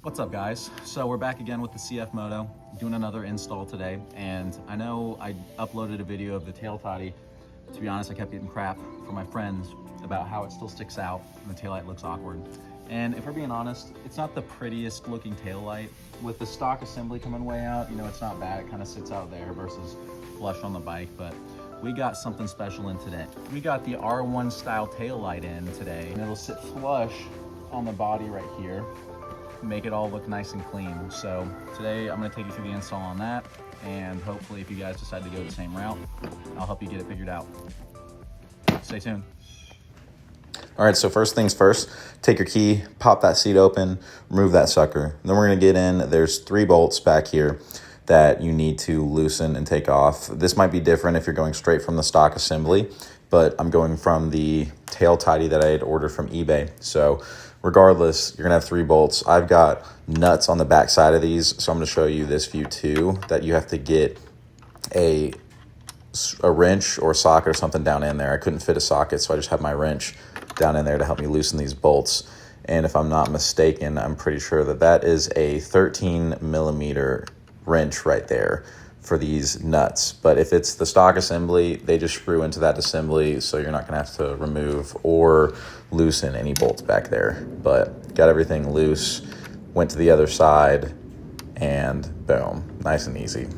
What's up, guys? So we're back again with the CF MOTO, doing another install today, and I know I uploaded a video of the tail toddy. To be honest, I kept getting crap from my friends about how it still sticks out and the taillight looks awkward. And if we're being honest, it's not the prettiest looking taillight. With the stock assembly coming way out, it's not bad. It kind of sits out there versus flush on the bike, but we got something special in today. We got the R1 style taillight in today, and it'll sit flush on the body right here, make it all look nice and clean. So today I'm going to take you through the install on that, and hopefully if you guys decide to go the same route, I'll help you get it figured out. Stay tuned. All right, so first things first, take your key, pop that seat open, remove that sucker. Then we're gonna get in, there's 3 bolts back here that you need to loosen and take off. This might be different if you're going straight from the stock assembly, but I'm going from the tail tidy that I had ordered from eBay. So regardless, you're gonna have 3 bolts. I've got nuts on the back side of these, so I'm gonna show you this view too, that you have to get a wrench or socket or something down in there. I couldn't fit a socket, so I just have my wrench down in there to help me loosen these bolts. And if I'm not mistaken, I'm pretty sure that that is a 13 millimeter wrench right there for these nuts. But if it's the stock assembly, they just screw into that assembly, so you're not gonna have to remove or loosen any bolts back there. But got everything loose, went to the other side, and boom, nice and easy.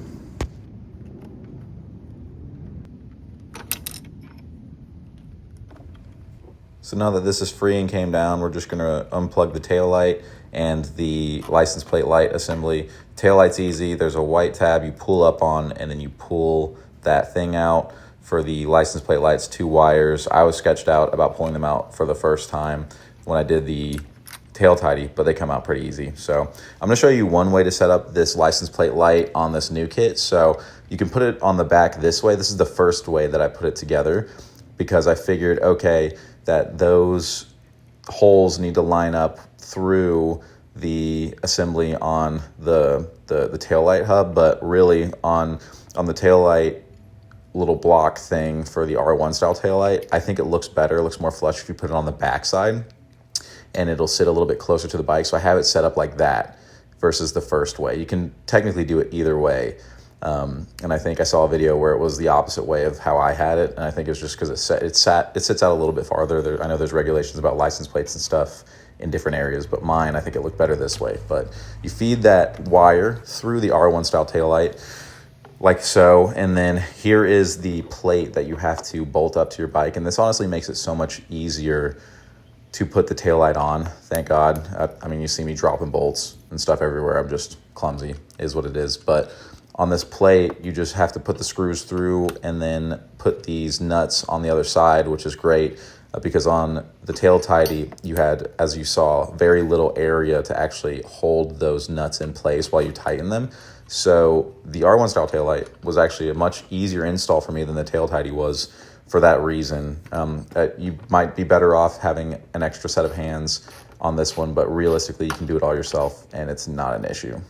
So now that this is free and came down, we're just gonna unplug the tail light and the license plate light assembly. Tail light's easy. There's a white tab you pull up on, and then you pull that thing out. For the license plate lights, 2 wires. I was sketched out about pulling them out for the first time when I did the tail tidy, but they come out pretty easy. So I'm gonna show you one way to set up this license plate light on this new kit. So you can put it on the back this way. This is the first way that I put it together, because I figured, okay, that those holes need to line up through the assembly on the taillight hub, but really on the taillight little block thing for the R1 style taillight, I think it looks better, it looks more flush if you put it on the back side, and it'll sit a little bit closer to the bike. So I have it set up like that versus the first way. You can technically do it either way. And I think I saw a video where it was the opposite way of how I had it, and I think it's just because it sits out a little bit farther. I know there's regulations about license plates and stuff in different areas, but mine, I think it looked better this way. But you feed that wire through the R1 style taillight like so, and then here is the plate that you have to bolt up to your bike, and this honestly makes it so much easier to put the taillight on. Thank God. I mean, you see me dropping bolts and stuff everywhere. I'm just clumsy, is what it is. But on this plate, you just have to put the screws through and then put these nuts on the other side, which is great because on the tail tidy, you had, as you saw, very little area to actually hold those nuts in place while you tighten them. So the R1 style taillight was actually a much easier install for me than the tail tidy was for that reason. You might be better off having an extra set of hands on this one, but realistically, you can do it all yourself and it's not an issue.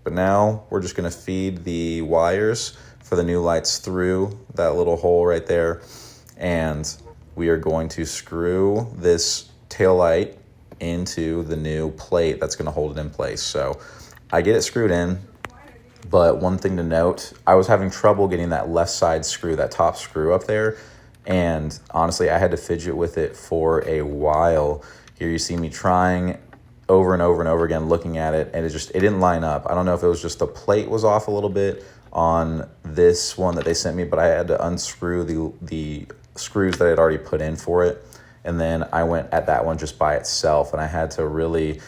But now we're just gonna feed the wires for the new lights through that little hole right there. And we are going to screw this tail light into the new plate that's gonna hold it in place. So I get it screwed in, but one thing to note, I was having trouble getting that left side screw, that top screw up there. And honestly, I had to fidget with it for a while. Here you see me trying over and over and over again, looking at it, and it didn't line up. I don't know if it was just the plate was off a little bit on this one that they sent me, but I had to unscrew the screws that I had already put in for it. And then I went at that one just by itself, and I had to really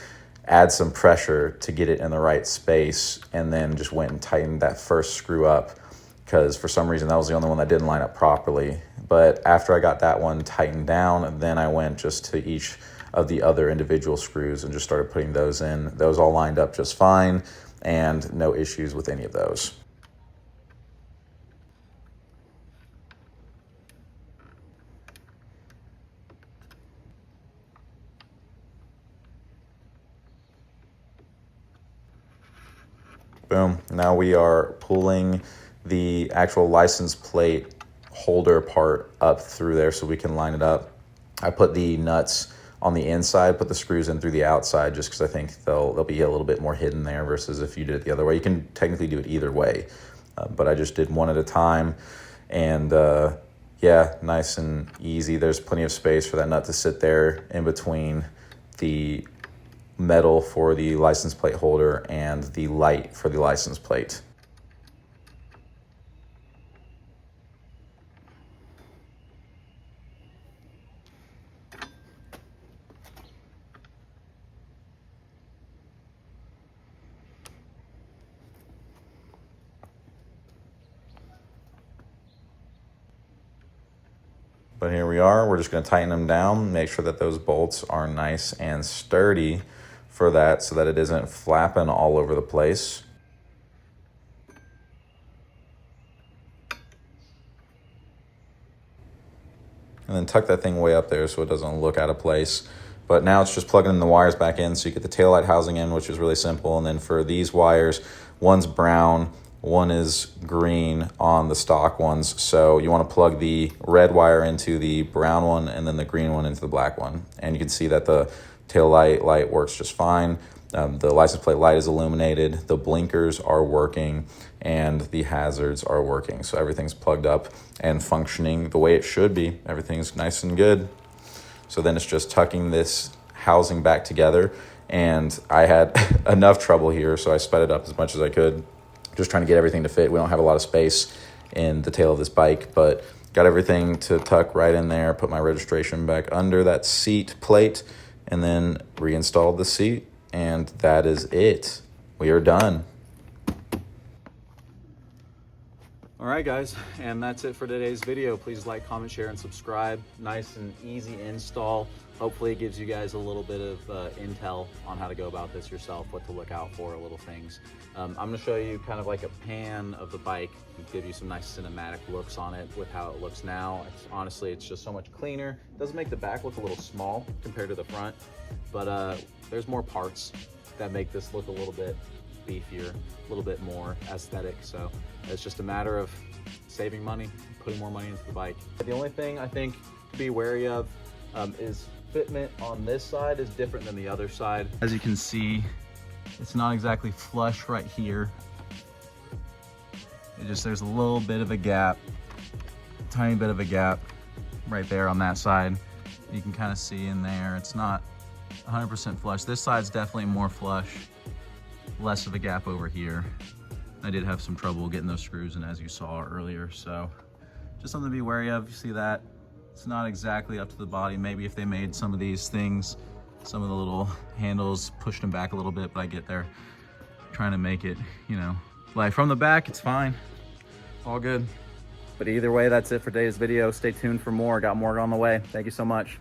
add some pressure to get it in the right space, and then just went and tightened that first screw up, because for some reason that was the only one that didn't line up properly. But after I got that one tightened down, then I went just to each of the other individual screws and just started putting those in. Those all lined up just fine, and no issues with any of those. Boom. Now we are pulling the actual license plate holder part up through there so we can line it up. I put the nuts on the inside, put the screws in through the outside, just because I think they'll be a little bit more hidden there versus if you did it the other way. You can technically do it either way, but I just did one at a time. And yeah, nice and easy. There's plenty of space for that nut to sit there in between the metal for the license plate holder and the light for the license plate. But here we are, we're just gonna tighten them down, make sure that those bolts are nice and sturdy for that so that it isn't flapping all over the place. And then tuck that thing way up there so it doesn't look out of place. But now it's just plugging in the wires back in so you get the taillight housing in, which is really simple. And then for these wires, one's brown, one is green on the stock ones. So you want to plug the red wire into the brown one and then the green one into the black one. And you can see that the taillight light works just fine. The license plate light is illuminated, the blinkers are working, and the hazards are working. So everything's plugged up and functioning the way it should be. Everything's nice and good. So then it's just tucking this housing back together. And I had enough trouble here, so I sped it up as much as I could. Just trying to get everything to fit. We don't have a lot of space in the tail of this bike, but got everything to tuck right in there, put my registration back under that seat plate, and then reinstalled the seat, and that is it. We are done. All right, guys, and that's it for today's video. Please like, comment, share, and subscribe. Nice and easy install. Hopefully it gives you guys a little bit of intel on how to go about this yourself, what to look out for, little things. I'm gonna show you kind of like a pan of the bike and give you some nice cinematic looks on it with how it looks now. Honestly, it's just so much cleaner. It does make the back look a little small compared to the front, but there's more parts that make this look a little bit beefier, a little bit more aesthetic. So it's just a matter of saving money, putting more money into the bike. The only thing I think to be wary of is fitment on this side is different than the other side. As you can see, it's not exactly flush right here. There's a little bit of a gap, tiny bit of a gap right there on that side. You can kind of see in there, it's not 100% flush. This side's definitely more flush, less of a gap over here. I did have some trouble getting those screws in, as you saw earlier, so just something to be wary of. You see that? It's not exactly up to the body. Maybe if they made some of these things, some of the little handles, pushed them back a little bit, but I get there trying to make it, you know, like from the back, it's fine, all good. But either way, that's it for today's video. Stay tuned for more. Got more on the way. Thank you so much.